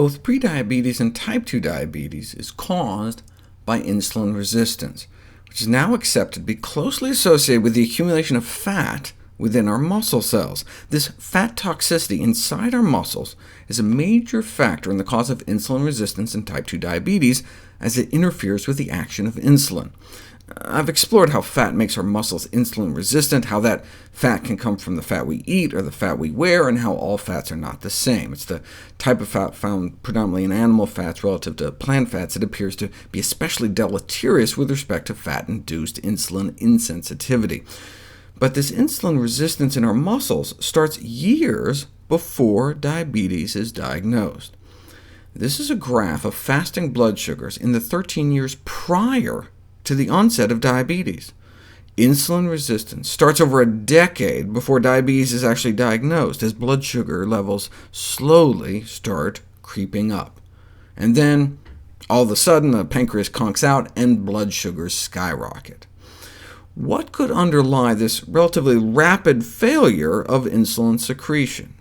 Both prediabetes and type 2 diabetes is caused by insulin resistance, which is now accepted to be closely associated with the accumulation of fat within our muscle cells. This fat toxicity inside our muscles is a major factor in the cause of insulin resistance in type 2 diabetes, as it interferes with the action of insulin. I've explored how fat makes our muscles insulin resistant, how that fat can come from the fat we eat or the fat we wear, and how all fats are not the same. It's the type of fat found predominantly in animal fats relative to plant fats that appears to be especially deleterious with respect to fat-induced insulin insensitivity. But this insulin resistance in our muscles starts years before diabetes is diagnosed. This is a graph of fasting blood sugars in the 13 years prior to the onset of diabetes. Insulin resistance starts over a decade before diabetes is actually diagnosed, as blood sugar levels slowly start creeping up. And then, all of a sudden, the pancreas conks out and blood sugars skyrocket. What could underlie this relatively rapid failure of insulin secretion?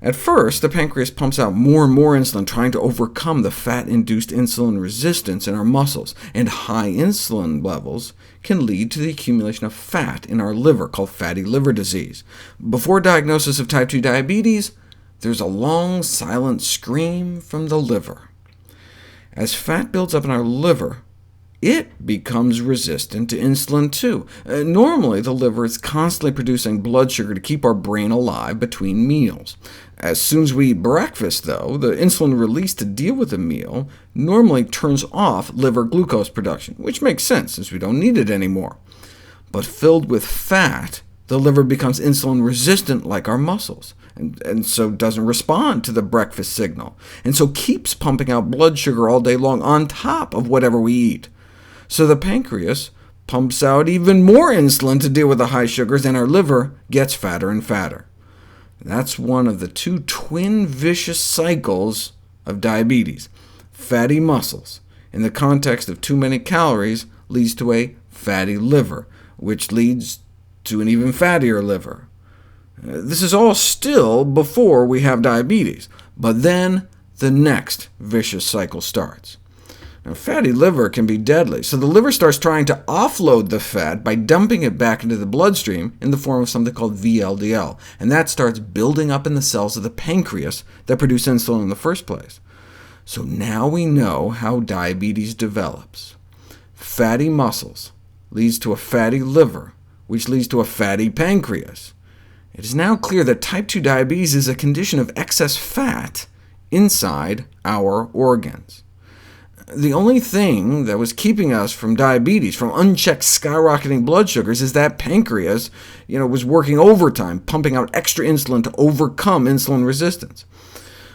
At first, the pancreas pumps out more and more insulin, trying to overcome the fat-induced insulin resistance in our muscles, and high insulin levels can lead to the accumulation of fat in our liver, called fatty liver disease. Before diagnosis of type 2 diabetes, there's a long, silent scream from the liver. As fat builds up in our liver, it becomes resistant to insulin too. Normally, the liver is constantly producing blood sugar to keep our brain alive between meals. As soon as we eat breakfast, though, the insulin released to deal with the meal normally turns off liver glucose production, which makes sense, since we don't need it anymore. But filled with fat, the liver becomes insulin resistant like our muscles, and so doesn't respond to the breakfast signal, and so keeps pumping out blood sugar all day long on top of whatever we eat. So the pancreas pumps out even more insulin to deal with the high sugars, and our liver gets fatter and fatter. That's one of the two twin vicious cycles of diabetes. Fatty muscles, in the context of too many calories, leads to a fatty liver, which leads to an even fattier liver. This is all still before we have diabetes, but then the next vicious cycle starts. Now, fatty liver can be deadly, so the liver starts trying to offload the fat by dumping it back into the bloodstream in the form of something called VLDL, and that starts building up in the cells of the pancreas that produce insulin in the first place. So now we know how diabetes develops. Fatty muscles leads to a fatty liver, which leads to a fatty pancreas. It is now clear that type 2 diabetes is a condition of excess fat inside our organs. The only thing that was keeping us from diabetes, from unchecked skyrocketing blood sugars, is that pancreas was working overtime, pumping out extra insulin to overcome insulin resistance.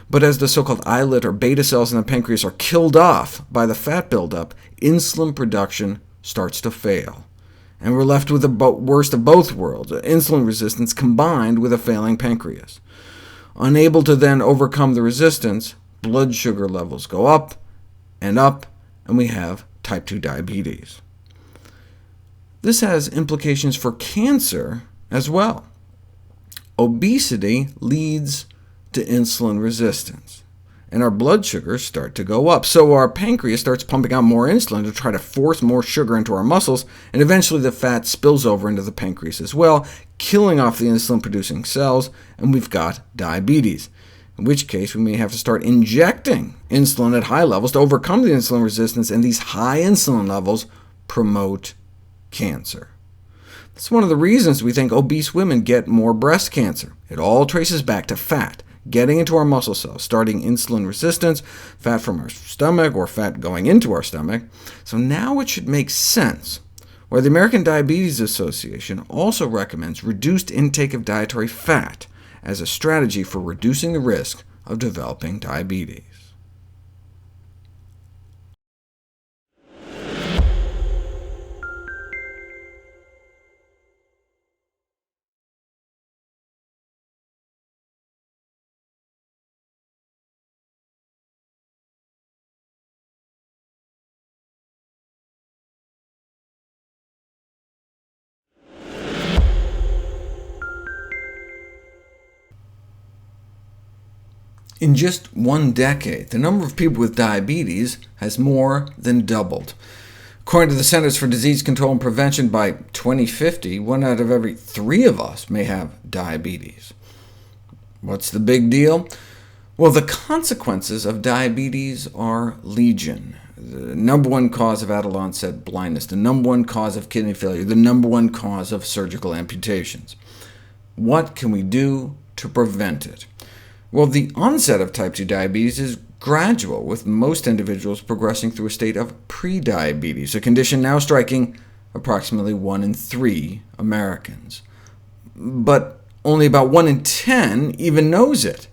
But as the so-called islet or beta cells in the pancreas are killed off by the fat buildup, insulin production starts to fail, and we're left with the worst of both worlds, insulin resistance combined with a failing pancreas. Unable to then overcome the resistance, blood sugar levels go up, and we have type 2 diabetes. This has implications for cancer as well. Obesity leads to insulin resistance, and our blood sugars start to go up, so our pancreas starts pumping out more insulin to try to force more sugar into our muscles, and eventually the fat spills over into the pancreas as well, killing off the insulin-producing cells, and we've got diabetes, in which case we may have to start injecting insulin at high levels to overcome the insulin resistance, and these high insulin levels promote cancer. That's one of the reasons we think obese women get more breast cancer. It all traces back to fat getting into our muscle cells, starting insulin resistance, fat from our stomach, or fat going into our stomach. So now it should make sense why the American Diabetes Association also recommends reduced intake of dietary fat as a strategy for reducing the risk of developing diabetes. In just 1 decade, the number of people with diabetes has more than doubled. According to the Centers for Disease Control and Prevention, by 2050, 1 out of every 3 of us may have diabetes. What's the big deal? Well, the consequences of diabetes are legion. The number 1 cause of adult onset blindness, the number 1 cause of kidney failure, the number 1 cause of surgical amputations. What can we do to prevent it? Well, the onset of type 2 diabetes is gradual, with most individuals progressing through a state of prediabetes, a condition now striking approximately 1 in 3 Americans. But only about 1 in 10 even knows it.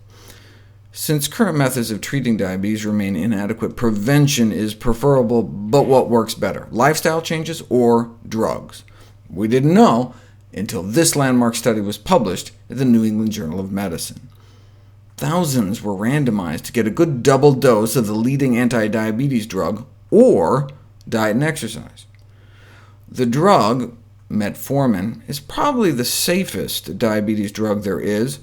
Since current methods of treating diabetes remain inadequate, prevention is preferable, but what works better, lifestyle changes or drugs? We didn't know until this landmark study was published in the New England Journal of Medicine. Thousands were randomized to get a good double dose of the leading anti-diabetes drug, or diet and exercise. The drug, metformin, is probably the safest diabetes drug there is.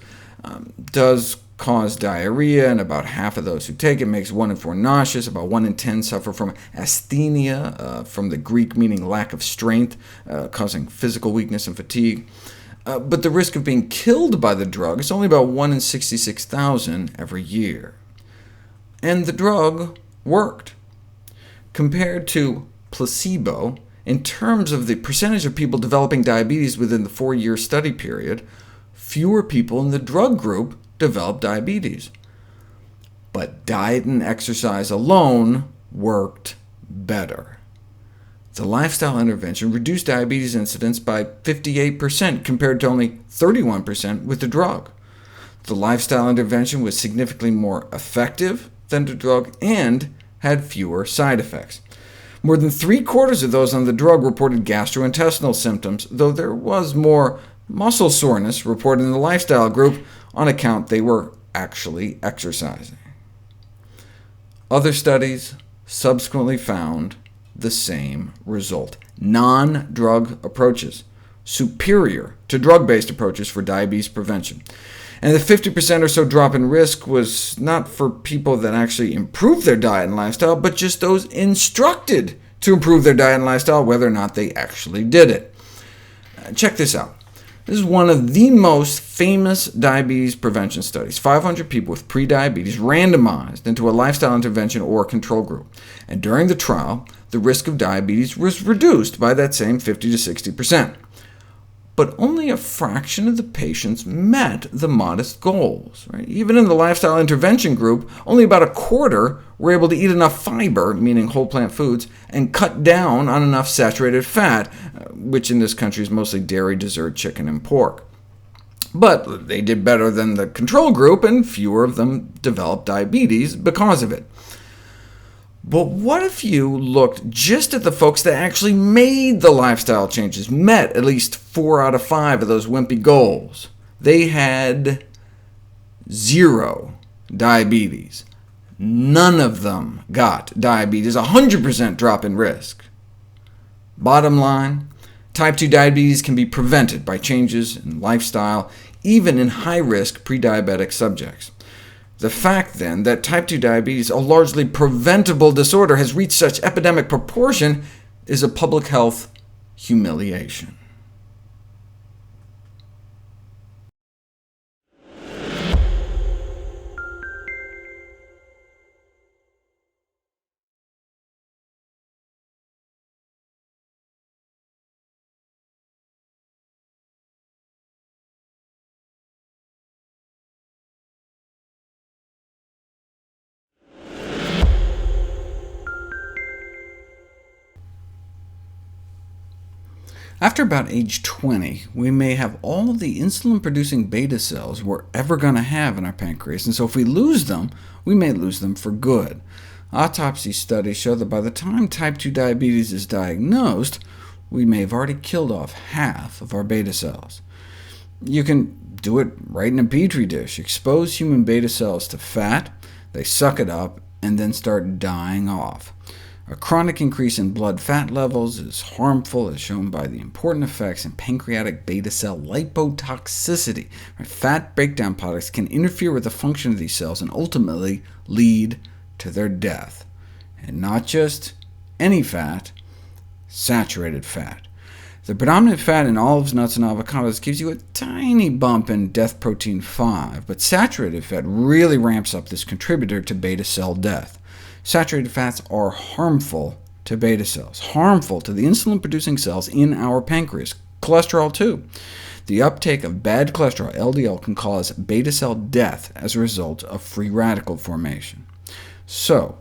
Does cause diarrhea, and about half of those who take it makes 1 in 4 nauseous. About 1 in 10 suffer from asthenia, from the Greek meaning lack of strength, causing physical weakness and fatigue. But the risk of being killed by the drug is only about 1 in 66,000 every year. And the drug worked. Compared to placebo, in terms of the percentage of people developing diabetes within the 4-year study period, fewer people in the drug group developed diabetes. But diet and exercise alone worked better. The lifestyle intervention reduced diabetes incidence by 58%, compared to only 31% with the drug. The lifestyle intervention was significantly more effective than the drug and had fewer side effects. More than 3/4 of those on the drug reported gastrointestinal symptoms, though there was more muscle soreness reported in the lifestyle group on account they were actually exercising. Other studies subsequently found the same result. Non-drug approaches, superior to drug-based approaches for diabetes prevention. And the 50% or so drop in risk was not for people that actually improved their diet and lifestyle, but just those instructed to improve their diet and lifestyle, whether or not they actually did it. Check this out. This is one of the most famous diabetes prevention studies. 500 people with prediabetes randomized into a lifestyle intervention or control group. And during the trial, the risk of diabetes was reduced by that same 50 to 60%. But only a fraction of the patients met the modest goals. Even in the lifestyle intervention group, only about 1/4 were able to eat enough fiber, meaning whole plant foods, and cut down on enough saturated fat, which in this country is mostly dairy, dessert, chicken, and pork. But they did better than the control group, and fewer of them developed diabetes because of it. But what if you looked just at the folks that actually made the lifestyle changes, met at least 4 out of 5 of those wimpy goals? They had 0 diabetes. None of them got diabetes, 100% drop in risk. Bottom line, type 2 diabetes can be prevented by changes in lifestyle, even in high-risk prediabetic subjects. The fact, then, that type 2 diabetes, a largely preventable disorder, has reached such epidemic proportion is a public health humiliation. After about age 20, we may have all of the insulin-producing beta cells we're ever going to have in our pancreas, and so if we lose them, we may lose them for good. Autopsy studies show that by the time type 2 diabetes is diagnosed, we may have already killed off half of our beta cells. You can do it right in a petri dish. Expose human beta cells to fat, they suck it up, and then start dying off. A chronic increase in blood fat levels is harmful, as shown by the important effects in pancreatic beta cell lipotoxicity. Fat breakdown products can interfere with the function of these cells and ultimately lead to their death. And not just any fat, saturated fat. The predominant fat in olives, nuts, and avocados gives you a tiny bump in death protein 5, but saturated fat really ramps up this contributor to beta cell death. Saturated fats are harmful to beta cells, harmful to the insulin-producing cells in our pancreas, cholesterol too. The uptake of bad cholesterol, LDL, can cause beta cell death as a result of free radical formation. So,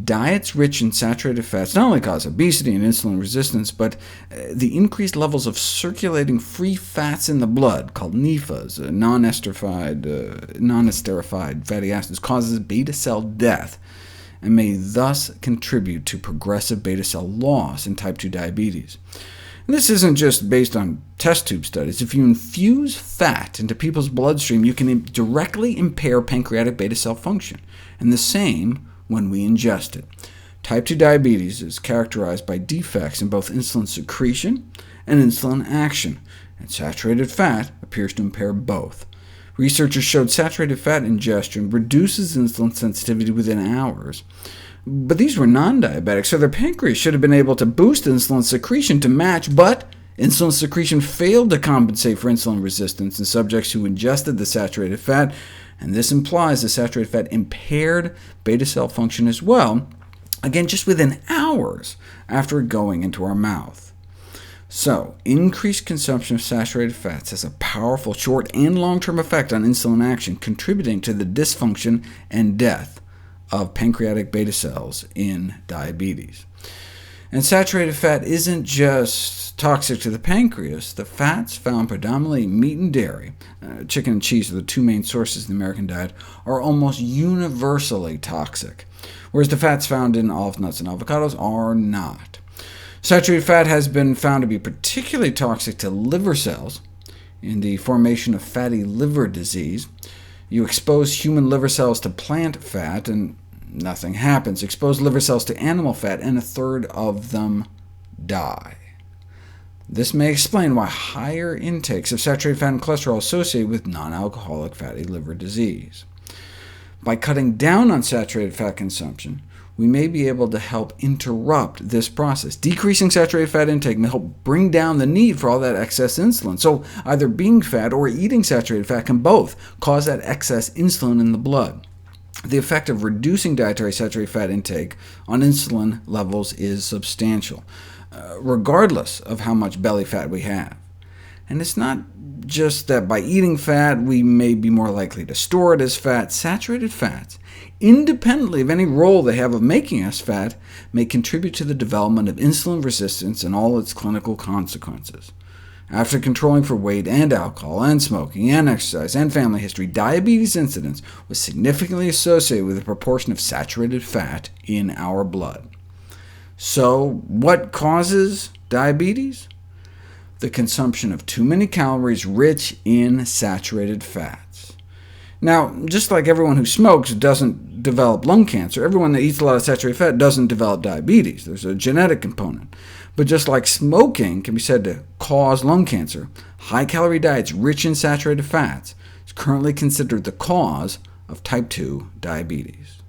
diets rich in saturated fats not only cause obesity and insulin resistance, but the increased levels of circulating free fats in the blood, called NEFAs, non-esterified fatty acids, causes beta cell death, and may thus contribute to progressive beta cell loss in type 2 diabetes. And this isn't just based on test tube studies. If you infuse fat into people's bloodstream, you can directly impair pancreatic beta cell function, and the same when we ingest it. Type 2 diabetes is characterized by defects in both insulin secretion and insulin action, and saturated fat appears to impair both. Researchers showed saturated fat ingestion reduces insulin sensitivity within hours, but these were non-diabetics, so their pancreas should have been able to boost insulin secretion to match, but insulin secretion failed to compensate for insulin resistance in subjects who ingested the saturated fat, and this implies the saturated fat impaired beta cell function as well, again just within hours after going into our mouth. So, increased consumption of saturated fats has a powerful short and long-term effect on insulin action, contributing to the dysfunction and death of pancreatic beta cells in diabetes. And saturated fat isn't just toxic to the pancreas. The fats found predominantly in meat and dairy, chicken and cheese are the two main sources in the American diet, are almost universally toxic, whereas the fats found in olives, nuts, and avocados are not. Saturated fat has been found to be particularly toxic to liver cells in the formation of fatty liver disease. You expose human liver cells to plant fat, and nothing happens. Expose liver cells to animal fat, and a third of them die. This may explain why higher intakes of saturated fat and cholesterol are associated with non-alcoholic fatty liver disease. By cutting down on saturated fat consumption, we may be able to help interrupt this process. Decreasing saturated fat intake may help bring down the need for all that excess insulin. So either being fat or eating saturated fat can both cause that excess insulin in the blood. The effect of reducing dietary saturated fat intake on insulin levels is substantial, regardless of how much belly fat we have. And it's not just that by eating fat we may be more likely to store it as fat. Saturated fats, independently of any role they have of making us fat, may contribute to the development of insulin resistance and all its clinical consequences. After controlling for weight and alcohol and smoking and exercise and family history, diabetes incidence was significantly associated with the proportion of saturated fat in our blood. So what causes diabetes? The consumption of too many calories rich in saturated fats. Now, just like everyone who smokes doesn't develop lung cancer, everyone that eats a lot of saturated fat doesn't develop diabetes. There's a genetic component. But just like smoking can be said to cause lung cancer, high-calorie diets rich in saturated fats is currently considered the cause of type 2 diabetes.